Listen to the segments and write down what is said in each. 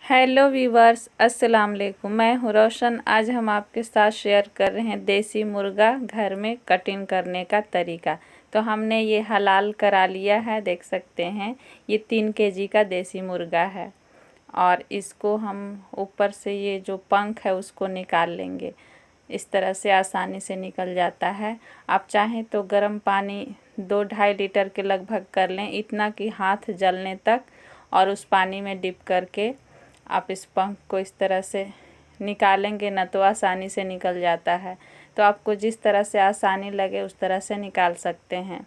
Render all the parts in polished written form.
Hello viewers, अस्सलाम वालेकुम। मैं हूँ रोशन। आज हम आपके साथ शेयर कर रहे हैं देसी मुर्गा घर में कटिंग करने का तरीका। तो हमने ये हलाल करा लिया है, देख सकते हैं। ये 3 केजी का देसी मुर्गा है और इसको हम ऊपर से ये जो पंख है उसको निकाल लेंगे। इस तरह से आसानी से निकल जाता है। आप चाहें तो गर्म पानी 2-2.5 लीटर के लगभग कर लें, इतना कि हाथ जलने तक, और उस पानी में डिप करके आप इस पंख को इस तरह से निकालेंगे ना तो आसानी से निकल जाता है। तो आपको जिस तरह से आसानी लगे उस तरह से निकाल सकते हैं।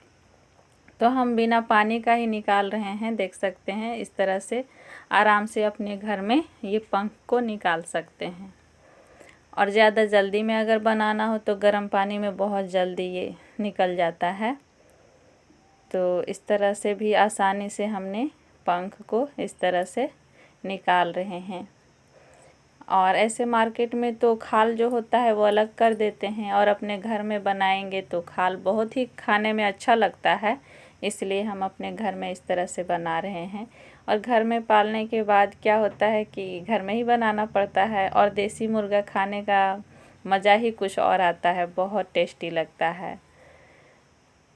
तो हम बिना पानी का ही निकाल रहे हैं, देख सकते हैं। इस तरह से आराम से अपने घर में ये पंख को निकाल सकते हैं। और ज़्यादा जल्दी में अगर बनाना हो तो गर्म पानी में बहुत जल्दी ये निकल जाता है। तो इस तरह से भी आसानी से हमने पंख को इस तरह से निकाल रहे हैं। और ऐसे मार्केट में तो खाल जो होता है वो अलग कर देते हैं, और अपने घर में बनाएंगे तो खाल बहुत ही खाने में अच्छा लगता है, इसलिए हम अपने घर में इस तरह से बना रहे हैं। और घर में पालने के बाद क्या होता है कि घर में ही बनाना पड़ता है, और देसी मुर्गा खाने का मज़ा ही कुछ और आता है, बहुत टेस्टी लगता है।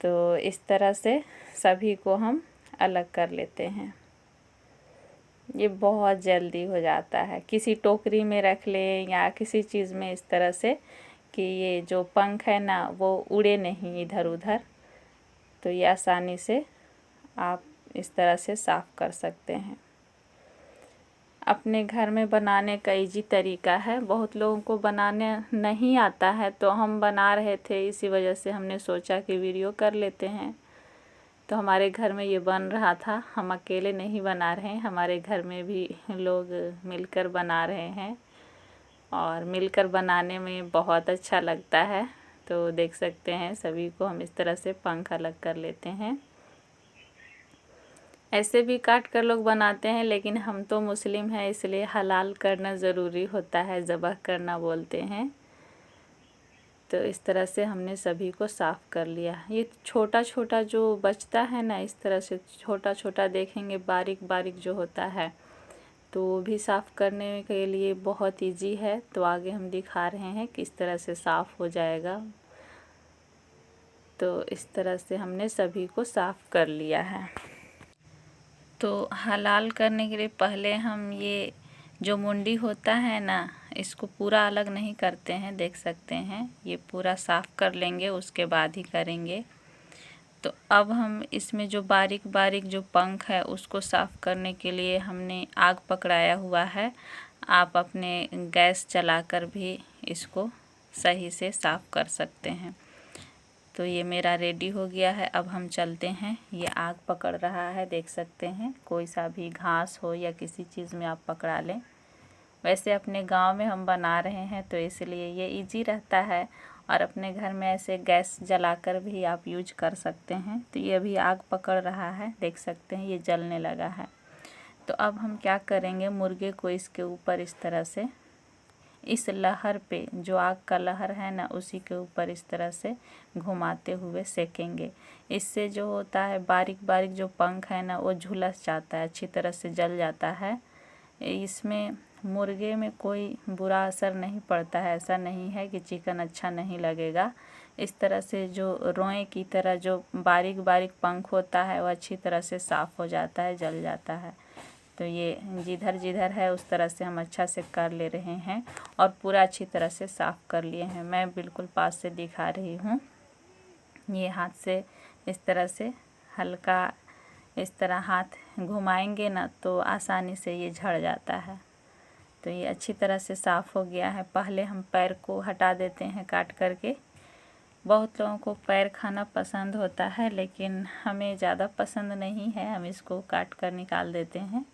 तो इस तरह से सभी को हम अलग कर लेते हैं। ये बहुत जल्दी हो जाता है। किसी टोकरी में रख लें या किसी चीज़ में इस तरह से कि ये जो पंख है ना वो उड़े नहीं इधर उधर। तो ये आसानी से आप इस तरह से साफ़ कर सकते हैं। अपने घर में बनाने का इजी तरीका है। बहुत लोगों को बनाने नहीं आता है, तो हम बना रहे थे, इसी वजह से हमने सोचा कि वीडियो कर लेते हैं। तो हमारे घर में ये बन रहा था, हम अकेले नहीं बना रहे हैं, हमारे घर में भी लोग मिलकर बना रहे हैं, और मिलकर बनाने में बहुत अच्छा लगता है। तो देख सकते हैं सभी को हम इस तरह से पंख अलग कर लेते हैं। ऐसे भी काट कर लोग बनाते हैं, लेकिन हम तो मुस्लिम हैं इसलिए हलाल करना ज़रूरी होता है, ज़बह करना बोलते हैं। तो इस तरह से हमने सभी को साफ़ कर लिया। ये छोटा छोटा जो बचता है ना, इस तरह से छोटा छोटा देखेंगे बारीक बारीक जो होता है, तो वो भी साफ़ करने के लिए बहुत इजी है। तो आगे हम दिखा रहे हैं किस तरह से साफ़ हो जाएगा। तो इस तरह से हमने सभी को साफ़ कर लिया है। तो हलाल करने के लिए पहले हम ये जो मुंडी होता है ना, इसको पूरा अलग नहीं करते हैं, देख सकते हैं। ये पूरा साफ़ कर लेंगे, उसके बाद ही करेंगे। तो अब हम इसमें जो बारीक बारीक जो पंख है उसको साफ़ करने के लिए हमने आग पकड़ाया हुआ है। आप अपने गैस चलाकर भी इसको सही से साफ़ कर सकते हैं। तो ये मेरा रेडी हो गया है। अब हम चलते हैं। ये आग पकड़ रहा है, देख सकते हैं। कोई सा भी घास हो या किसी चीज़ में आप पकड़ा लें। वैसे अपने गांव में हम बना रहे हैं तो इसलिए ये इजी रहता है, और अपने घर में ऐसे गैस जलाकर भी आप यूज कर सकते हैं। तो ये अभी आग पकड़ रहा है, देख सकते हैं, ये जलने लगा है। तो अब हम क्या करेंगे, मुर्गे को इसके ऊपर इस तरह से, इस लहर पे, जो आग का लहर है ना, उसी के ऊपर इस तरह से घुमाते हुए सेकेंगे। इससे जो होता है बारीक बारीक जो पंख है ना वो झुलस जाता है, अच्छी तरह से जल जाता है। इसमें मुर्गे में कोई बुरा असर नहीं पड़ता है। ऐसा नहीं है कि चिकन अच्छा नहीं लगेगा। इस तरह से जो रोए की तरह जो बारीक बारीक पंख होता है वो अच्छी तरह से साफ़ हो जाता है, जल जाता है। तो ये जिधर जिधर है उस तरह से हम अच्छा से कर ले रहे हैं, और पूरा अच्छी तरह से साफ़ कर लिए हैं। मैं बिल्कुल पास से दिखा रही हूँ। ये हाथ से इस तरह से हल्का इस तरह हाथ घुमाएंगे ना तो आसानी से ये झड़ जाता है। तो ये अच्छी तरह से साफ़ हो गया है। पहले हम पैर को हटा देते हैं काट करके। बहुत लोगों को पैर खाना पसंद होता है, लेकिन हमें ज़्यादा पसंद नहीं है, हम इसको काट कर निकाल देते हैं।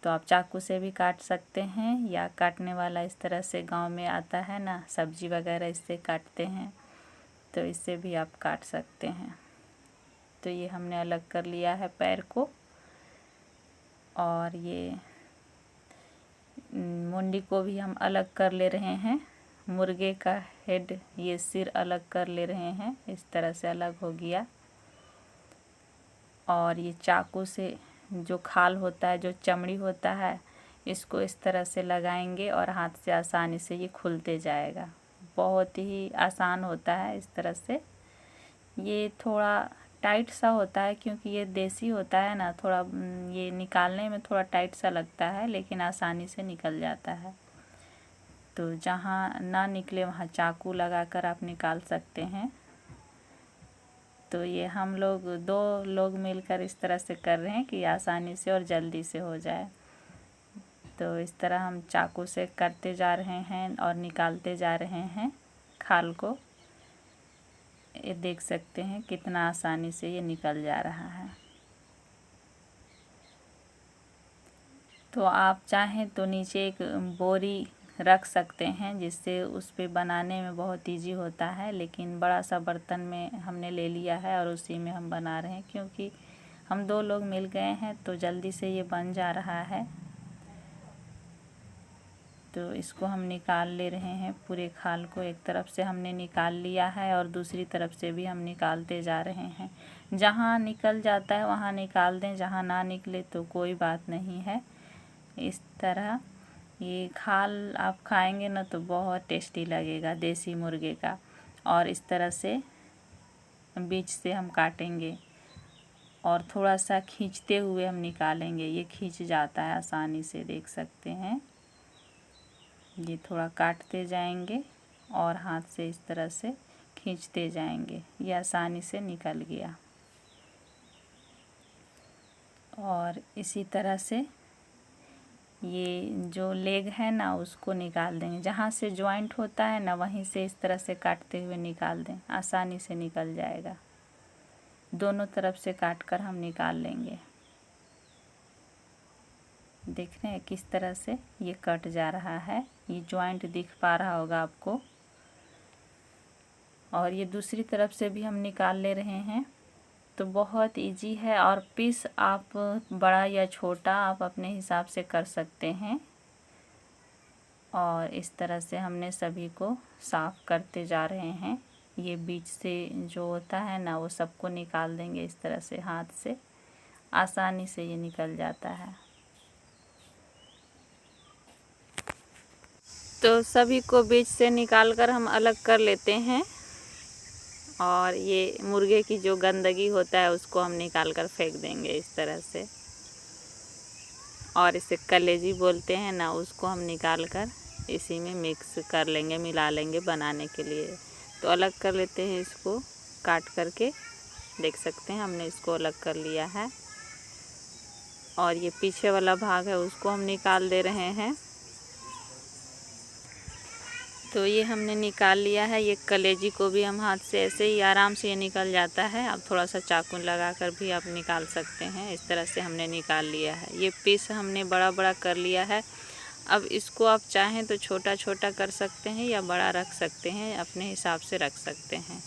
तो आप चाकू से भी काट सकते हैं, या काटने वाला इस तरह से गांव में आता है ना, सब्जी वगैरह इससे काटते हैं, तो इससे भी आप काट सकते हैं। तो ये हमने अलग कर लिया है पैर को, और ये मुंडी को भी हम अलग कर ले रहे हैं। मुर्गे का हेड, ये सिर अलग कर ले रहे हैं, इस तरह से अलग हो गया। और ये चाकू से जो खाल होता है, जो चमड़ी होता है, इसको इस तरह से लगाएंगे और हाथ से आसानी से ये खुलते जाएगा। बहुत ही आसान होता है इस तरह से। ये थोड़ा टाइट सा होता है क्योंकि ये देसी होता है ना, थोड़ा ये निकालने में थोड़ा टाइट सा लगता है, लेकिन आसानी से निकल जाता है। तो जहाँ ना निकले वहाँ चाकू लगाकर आप निकाल सकते हैं। तो ये हम लोग 2 लोग मिलकर इस तरह से कर रहे हैं कि आसानी से और जल्दी से हो जाए। तो इस तरह हम चाकू से करते जा रहे हैं और निकालते जा रहे हैं खाल को। ये देख सकते हैं कितना आसानी से ये निकल जा रहा है। तो आप चाहें तो नीचे एक बोरी रख सकते हैं, जिससे उस पे बनाने में बहुत इजी होता है, लेकिन बड़ा सा बर्तन में हमने ले लिया है और उसी में हम बना रहे हैं, क्योंकि हम 2 लोग मिल गए हैं तो जल्दी से ये बन जा रहा है। तो इसको हम निकाल ले रहे हैं पूरे खाल को। एक तरफ से हमने निकाल लिया है और दूसरी तरफ से भी हम निकालते जा रहे हैं। जहाँ निकल जाता है वहाँ निकाल दें, जहाँ ना निकले तो कोई बात नहीं है। इस तरह ये खाल आप खाएंगे ना तो बहुत टेस्टी लगेगा देसी मुर्गे का। और इस तरह से बीच से हम काटेंगे और थोड़ा सा खींचते हुए हम निकालेंगे। ये खींच जाता है आसानी से, देख सकते हैं। ये थोड़ा काटते जाएंगे और हाथ से इस तरह से खींचते जाएंगे। ये आसानी से निकल गया। और इसी तरह से ये जो लेग है ना उसको निकाल देंगे। जहाँ से जॉइंट होता है ना वहीं से इस तरह से काटते हुए निकाल दें, आसानी से निकल जाएगा। दोनों तरफ से काट कर हम निकाल लेंगे। देख रहे हैं किस तरह से ये कट जा रहा है। ये जॉइंट दिख पा रहा होगा आपको। और ये दूसरी तरफ से भी हम निकाल ले रहे हैं। तो बहुत इजी है और पीस आप बड़ा या छोटा आप अपने हिसाब से कर सकते हैं। और इस तरह से हमने सभी को साफ़ करते जा रहे हैं। ये बीच से जो होता है ना वो सबको निकाल देंगे इस तरह से हाथ से, आसानी से ये निकल जाता है। तो सभी को बीच से निकाल कर हम अलग कर लेते हैं। और ये मुर्गे की जो गंदगी होता है उसको हम निकाल कर फेंक देंगे इस तरह से। और इसे कलेजी बोलते हैं ना, उसको हम निकाल कर इसी में मिक्स कर लेंगे, मिला लेंगे बनाने के लिए। तो अलग कर लेते हैं इसको काट करके। देख सकते हैं हमने इसको अलग कर लिया है। और ये पीछे वाला भाग है उसको हम निकाल दे रहे हैं। तो ये हमने निकाल लिया है। ये कलेजी को भी हम हाथ से ऐसे ही आराम से ये निकल जाता है। अब थोड़ा सा चाकू लगाकर भी आप निकाल सकते हैं। इस तरह से हमने निकाल लिया है। ये पीस हमने बड़ा बड़ा कर लिया है। अब इसको आप चाहें तो छोटा छोटा कर सकते हैं या बड़ा रख सकते हैं, अपने हिसाब से रख सकते हैं।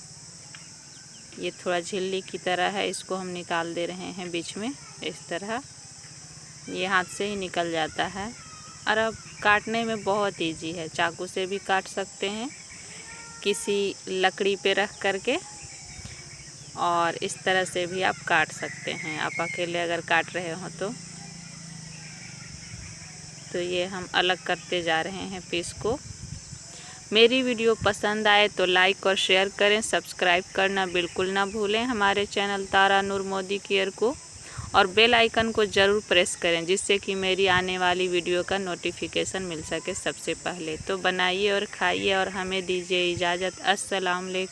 ये थोड़ा झिल्ली की तरह है, इसको हम निकाल दे रहे हैं बीच में इस तरह। ये हाथ से ही निकल जाता है। और अब काटने में बहुत इजी है। चाकू से भी काट सकते हैं, किसी लकड़ी पे रख करके, और इस तरह से भी आप काट सकते हैं, आप अकेले अगर काट रहे हो तो ये हम अलग करते जा रहे हैं पीस को। मेरी वीडियो पसंद आए तो लाइक और शेयर करें, सब्सक्राइब करना बिल्कुल ना भूलें हमारे चैनल तारा नूर मोदी केयर को। और बेल आइकन को ज़रूर प्रेस करें, जिससे कि मेरी आने वाली वीडियो का नोटिफिकेशन मिल सके सबसे पहले। तो बनाइए और खाइए और हमें दीजिए इजाज़त। अस्सलाम वालेकुम।